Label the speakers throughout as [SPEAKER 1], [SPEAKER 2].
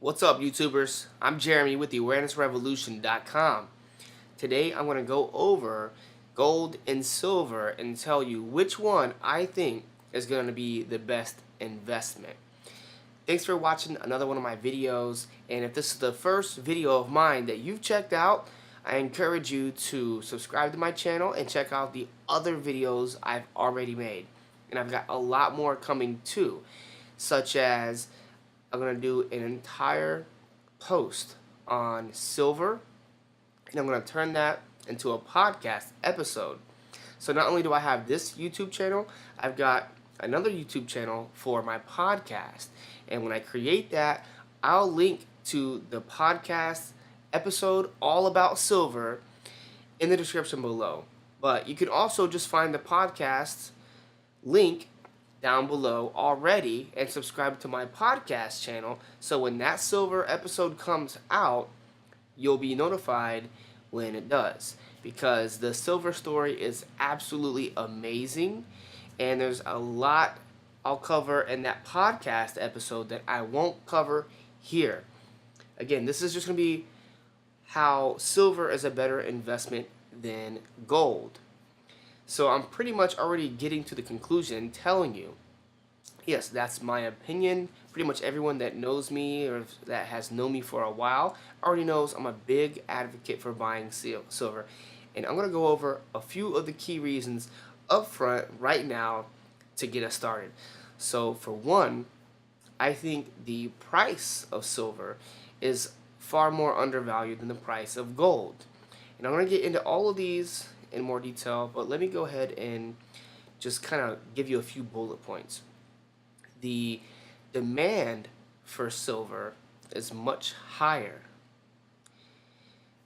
[SPEAKER 1] What's up, YouTubers? I'm Jeremy with the awarenessrevolution.com. Today I'm going to go over gold and silver and tell you which one I think is going to be the best investment. Thanks for watching another one of my videos, and if this is the first video of mine that you've checked out, I encourage you to subscribe to my channel and check out the other videos I've already made. And I've got a lot more coming too, such as I'm going to do an entire post on silver, and I'm going to turn that into a podcast episode. So not only do I have this YouTube channel, I've got another YouTube channel for my podcast. And when I create that, I'll link to the podcast episode all about silver in the description below. But you can also just find the podcast link down below already and subscribe to my podcast channel, so when that silver episode comes out, you'll be notified when it does, because the silver story is absolutely amazing, and there's a lot I'll cover in that podcast episode that I won't cover here. Again, this is just going to be how silver is a better investment than gold. So I'm pretty much already getting to the conclusion, telling you, yes, that's my opinion. Pretty much everyone that knows me or that has known me for a while already knows I'm a big advocate for buying silver. And I'm going to go over a few of the key reasons up front right now to get us started. So for one, I think the price of silver is far more undervalued than the price of gold. And I'm going to get into all of these in more detail, but let me go ahead and just kind of give you a few bullet points. The demand for silver is much higher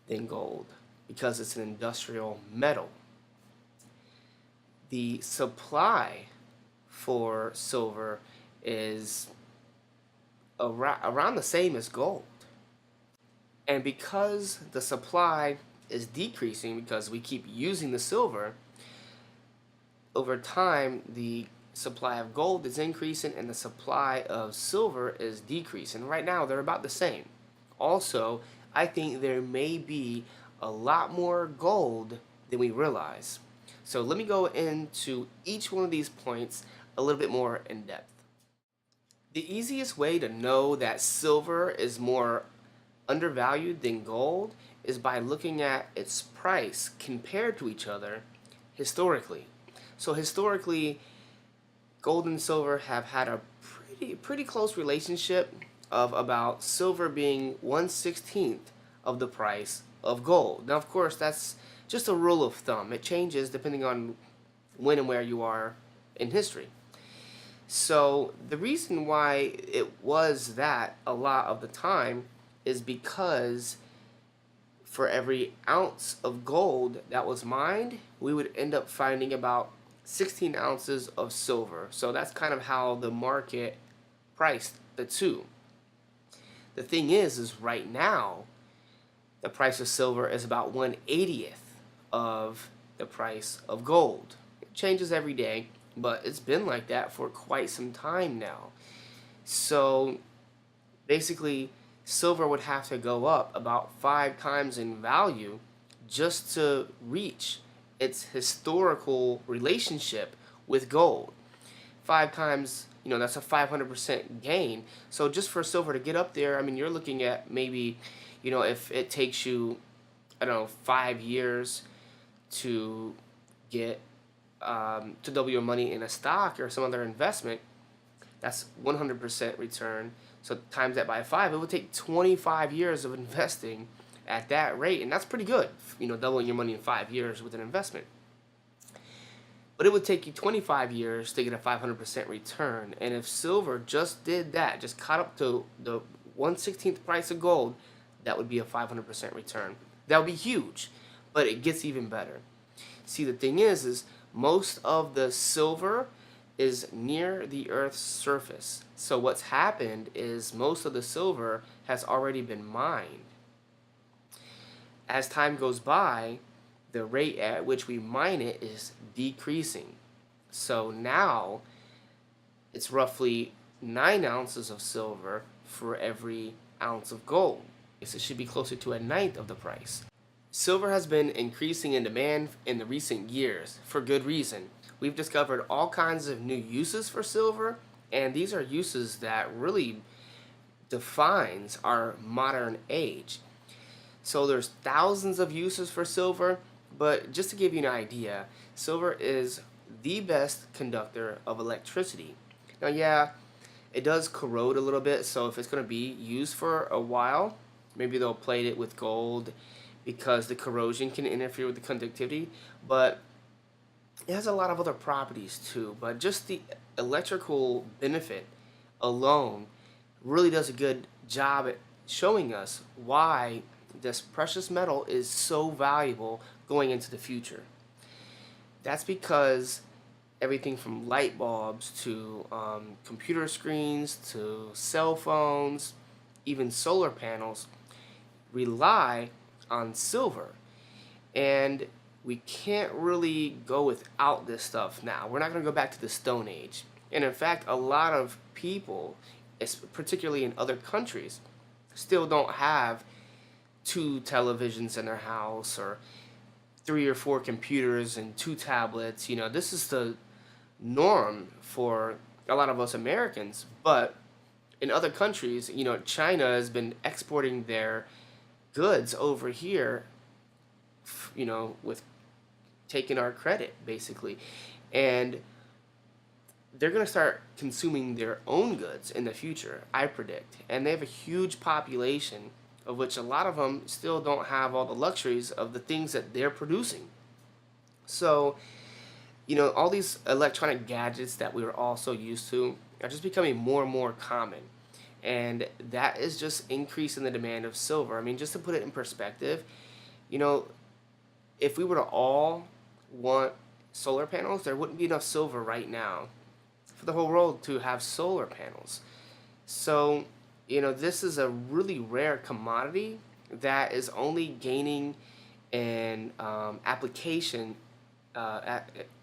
[SPEAKER 1] than gold because it's an industrial metal. The supply for silver is around the same as gold. And because the supply is decreasing because we keep using the silver, over time the supply of gold is increasing and the supply of silver is decreasing. Right now they're about the same. Also, I think there may be a lot more gold than we realize. So let me go into each one of these points a little bit more in depth. The easiest way to know that silver is more undervalued than gold is by looking at its price compared to each other historically. So historically, gold and silver have had a pretty close relationship of about silver being 1/16 of the price of gold. Now, of course, that's just a rule of thumb. It changes depending on when and where you are in history. So the reason why it was that a lot of the time is because for every ounce of gold that was mined, we would end up finding about 16 ounces of silver. So that's kind of how the market priced the two. The thing is right now, the price of silver is about 1/80th of the price of gold. It changes every day, but it's been like that for quite some time now. So basically, silver would have to go up about 5 times in value just to reach its historical relationship with gold. 5 times, that's a 500% gain. So just for silver to get up there, I mean, you're looking at maybe, if it takes you, 5 years to get to double your money in a stock or some other investment, that's 100% return. So times that by 5, it would take 25 years of investing at that rate, and that's pretty good, doubling your money in 5 years with an investment. But it would take you 25 years to get a 500% return, and if silver just did that, just caught up to the 1/16th price of gold, that would be a 500% return. That would be huge, but it gets even better. See, the thing is most of the silver is near the Earth's surface. So what's happened is most of the silver has already been mined. As time goes by, the rate at which we mine it is decreasing. So now it's roughly 9 ounces of silver for every ounce of gold. So it should be closer to a ninth of the price. Silver has been increasing in demand in the recent years for good reason. We've discovered all kinds of new uses for silver, and these are uses that really defines our modern age. So there's thousands of uses for silver, but just to give you an idea, silver is the best conductor of electricity. Now, yeah, it does corrode a little bit, so if it's going to be used for a while, maybe they'll plate it with gold because the corrosion can interfere with the conductivity, but it has a lot of other properties too. But just the electrical benefit alone really does a good job at showing us why this precious metal is so valuable going into the future. That's because everything from light bulbs to computer screens to cell phones, even solar panels, rely on silver. And we can't really go without this stuff now. We're not going to go back to the Stone Age. And in fact, a lot of people, particularly in other countries, still don't have two televisions in their house or three or four computers and two tablets. You know, this is the norm for a lot of us Americans. But in other countries, you know, China has been exporting their goods over here, you know, with taking our credit basically, and they're going to start consuming their own goods in the future, I predict. And they have a huge population, of which a lot of them still don't have all the luxuries of the things that they're producing. So, you know, all these electronic gadgets that we were all so used to are just becoming more and more common. And that is just increasing the demand of silver. I mean, just to put it in perspective, you know, if we were to all want solar panels, there wouldn't be enough silver right now for the whole world to have solar panels. So, you know, this is a really rare commodity that is only gaining an application,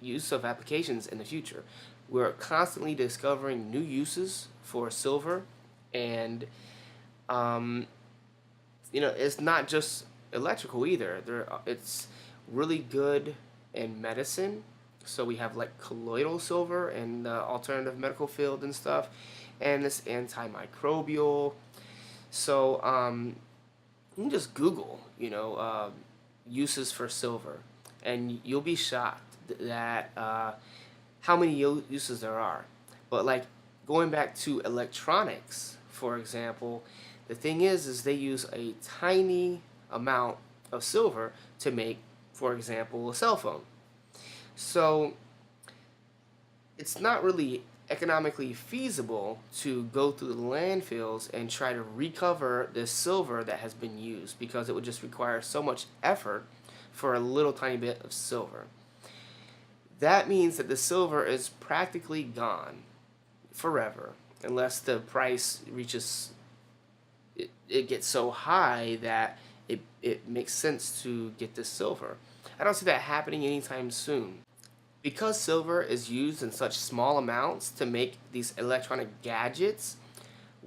[SPEAKER 1] use of applications in the future. We're constantly discovering new uses for silver, and you know, it's not just electrical either. It's really good in medicine. So we have like colloidal silver in the alternative medical field and stuff, and it's antimicrobial. So you can just Google, you know, uses for silver, and you'll be shocked that how many uses there are. But like going back to electronics, for example, the thing is they use a tiny amount of silver to make, for example, a cell phone. So it's not really economically feasible to go through the landfills and try to recover this silver that has been used, because it would just require so much effort for a little tiny bit of silver. That means that the silver is practically gone forever, unless the price reaches, it gets so high that it makes sense to get this silver. I don't see that happening anytime soon. Because silver is used in such small amounts to make these electronic gadgets,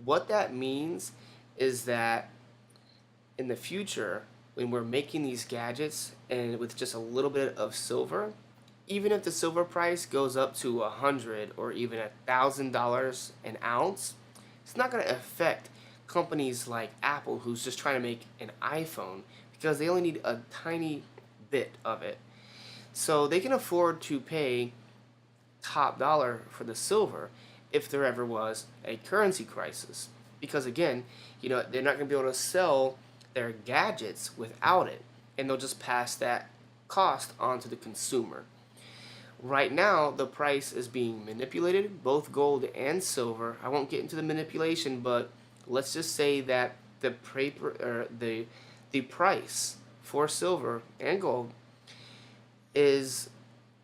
[SPEAKER 1] what that means is that in the future, when we're making these gadgets and with just a little bit of silver, even if the silver price goes up to $100 or even $1,000 an ounce, it's not going to affect companies like Apple, who's just trying to make an iPhone, because they only need a tiny bit of it. So they can afford to pay top dollar for the silver if there ever was a currency crisis. Because again, you know, they're not going to be able to sell their gadgets without it, and they'll just pass that cost on to the consumer. Right now, the price is being manipulated, both gold and silver. I won't get into the manipulation, but let's just say that the price for silver and gold is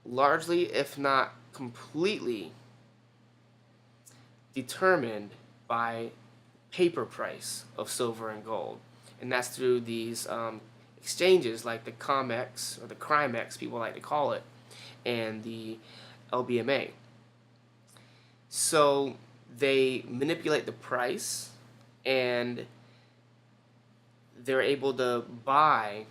[SPEAKER 1] largely, if not completely, determined by paper price of silver and gold. And that's through these exchanges like the COMEX, or the CRIMEX, people like to call it, and the LBMA. So they manipulate the price and they're able to buy,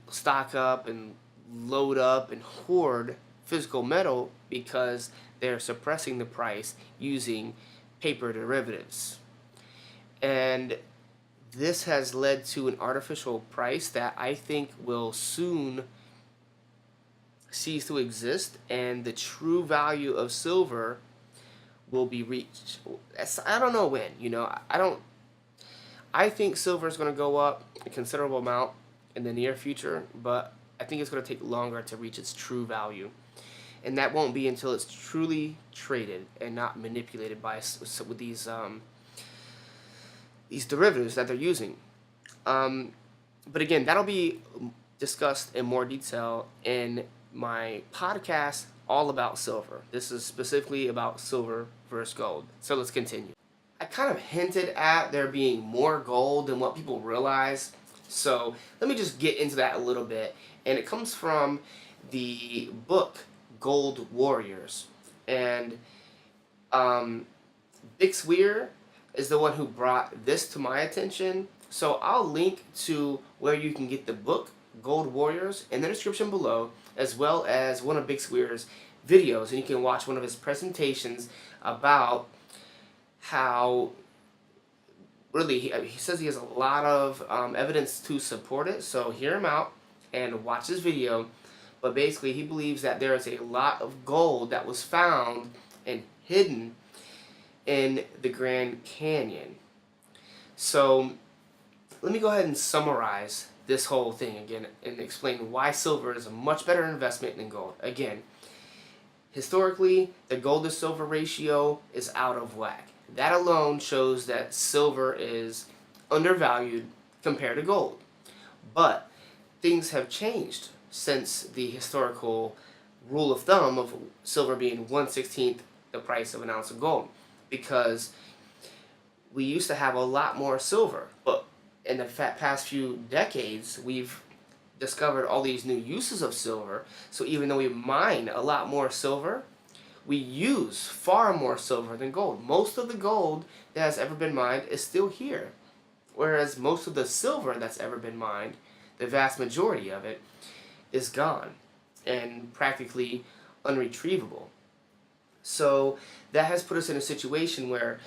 [SPEAKER 1] stock up, and load up and hoard physical metal because they're suppressing the price using paper derivatives. And this has led to an artificial price that I think will soon cease to exist, and the true value of silver will be reached. I don't know when. I think silver is going to go up a considerable amount in the near future, but I think it's going to take longer to reach its true value, and that won't be until it's truly traded and not manipulated by with these derivatives that they're using. But again, that'll be discussed in more detail in my podcast all about silver. This is specifically about silver versus gold. So let's continue. I kind of hinted at there being more gold than what people realize. So let me just get into that a little bit. And it comes from the book Gold Warriors. And Weir is the one who brought this to my attention. So I'll link to where you can get the book Gold Warriors in the description below, as well as one of Weir's videos, and you can watch one of his presentations about how really he says he has a lot of evidence to support it. So hear him out and watch his video. But basically, he believes that there is a lot of gold that was found and hidden in the Grand Canyon. So let me go ahead and summarize this whole thing again and explain why silver is a much better investment than gold. Again, historically, the gold to silver ratio is out of whack. That alone shows that silver is undervalued compared to gold. But things have changed since the historical rule of thumb of silver being 1/16 the price of an ounce of gold, because we used to have a lot more silver, but in the past few decades we've discovered all these new uses of silver. So even though we mine a lot more silver, we use far more silver than gold. Most of the gold that has ever been mined is still here, whereas most of the silver that's ever been mined, the vast majority of it, is gone and practically unretrievable. So that has put us in a situation where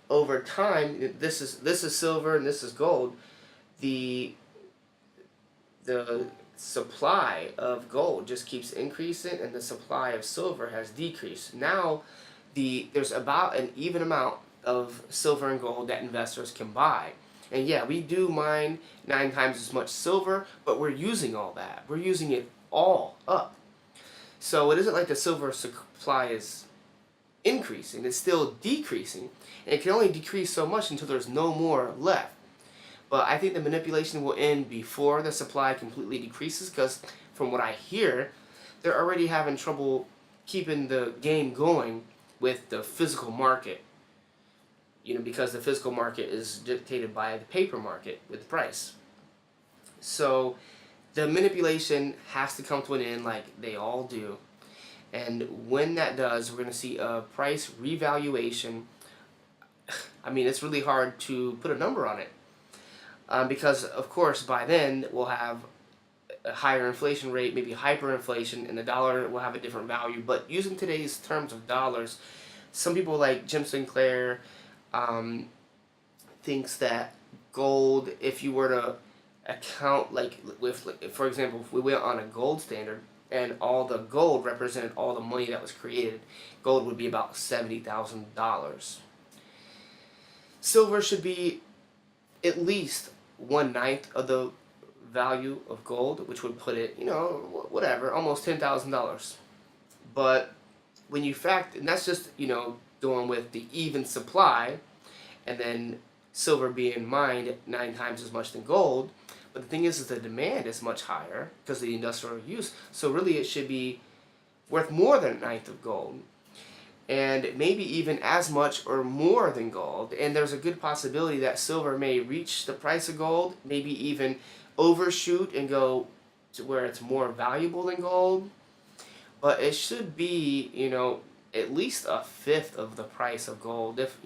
[SPEAKER 1] over time, this is silver and this is gold, the supply of gold just keeps increasing and the supply of silver has decreased. Now there's about an even amount of silver and gold that investors can buy. And yeah, we do mine 9 times as much silver, but we're using all that. We're using it all up. So it isn't like the silver supply is increasing, it's still decreasing. And it can only decrease so much until there's no more left. But I think the manipulation will end before the supply completely decreases, because from what I hear, they're already having trouble keeping the game going with the physical market. Because the physical market is dictated by the paper market with the price. So the manipulation has to come to an end, like they all do. And when that does, we're going to see a price revaluation. I mean, it's really hard to put a number on it. Because, of course, by then we'll have a higher inflation rate, maybe hyperinflation, and the dollar will have a different value. But using today's terms of dollars, some people like Jim Sinclair thinks that gold, if you were to account, for example, if we went on a gold standard and all the gold represented all the money that was created, gold would be about $70,000. Silver should be at least 1/9 of the value of gold, which would put it, whatever, almost $10,000. But when you and that's just, going with the even supply, and then silver being mined 9 times as much than gold. But the thing is the demand is much higher because of the industrial use. So really it should be worth more than 1/9 of gold, and maybe even as much or more than gold. And there's a good possibility that silver may reach the price of gold, maybe even overshoot and go to where it's more valuable than gold. But it should be, at least 1/5 of the price of gold. If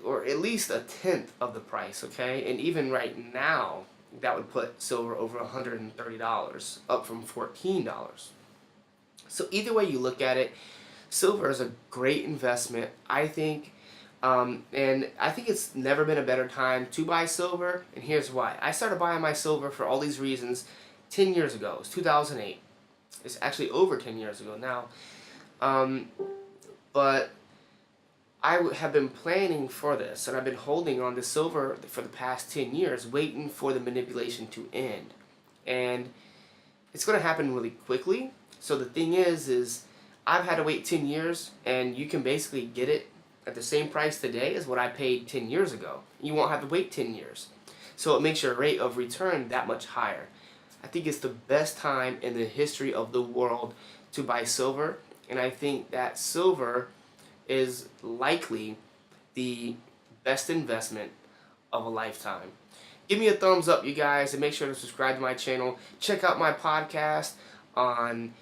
[SPEAKER 1] or at least a tenth of the price, okay? And even right now, that would put silver over $130, up from $14. So either way you look at it, silver is a great investment, I think. And I think it's never been a better time to buy silver, and here's why. I started buying my silver for all these reasons 10 years ago. It was 2008. It's actually over 10 years ago now. But have been planning for this, and I've been holding on to silver for the past 10 years, waiting for the manipulation to end. And it's going to happen really quickly. So the thing is I've had to wait 10 years, and you can basically get it at the same price today as what I paid 10 years ago. You won't have to wait 10 years. So it makes your rate of return that much higher. I think it's the best time in the history of the world to buy silver, and I think that silver is likely the best investment of a lifetime. Give me a thumbs up, you guys, and make sure to subscribe to my channel. Check out my podcast on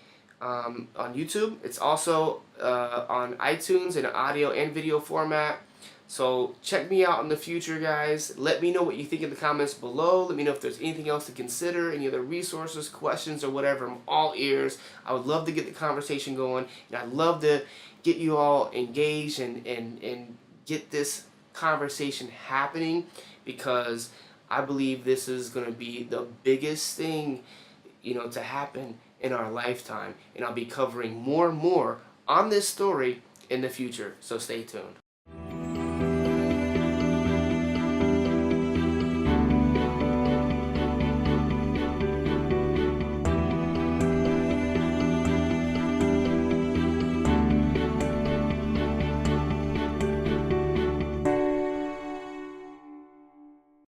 [SPEAKER 1] YouTube. It's also on iTunes in audio and video format. So check me out in the future, guys. Let me know what you think in the comments below. Let me know if there's anything else to consider, any other resources, questions, or whatever. I'm all ears. I would love to get the conversation going, and I'd love to get you all engaged and get this conversation happening, because I believe this is going to be the biggest thing, to happen in our lifetime, and I'll be covering more and more on this story in the future, so stay tuned.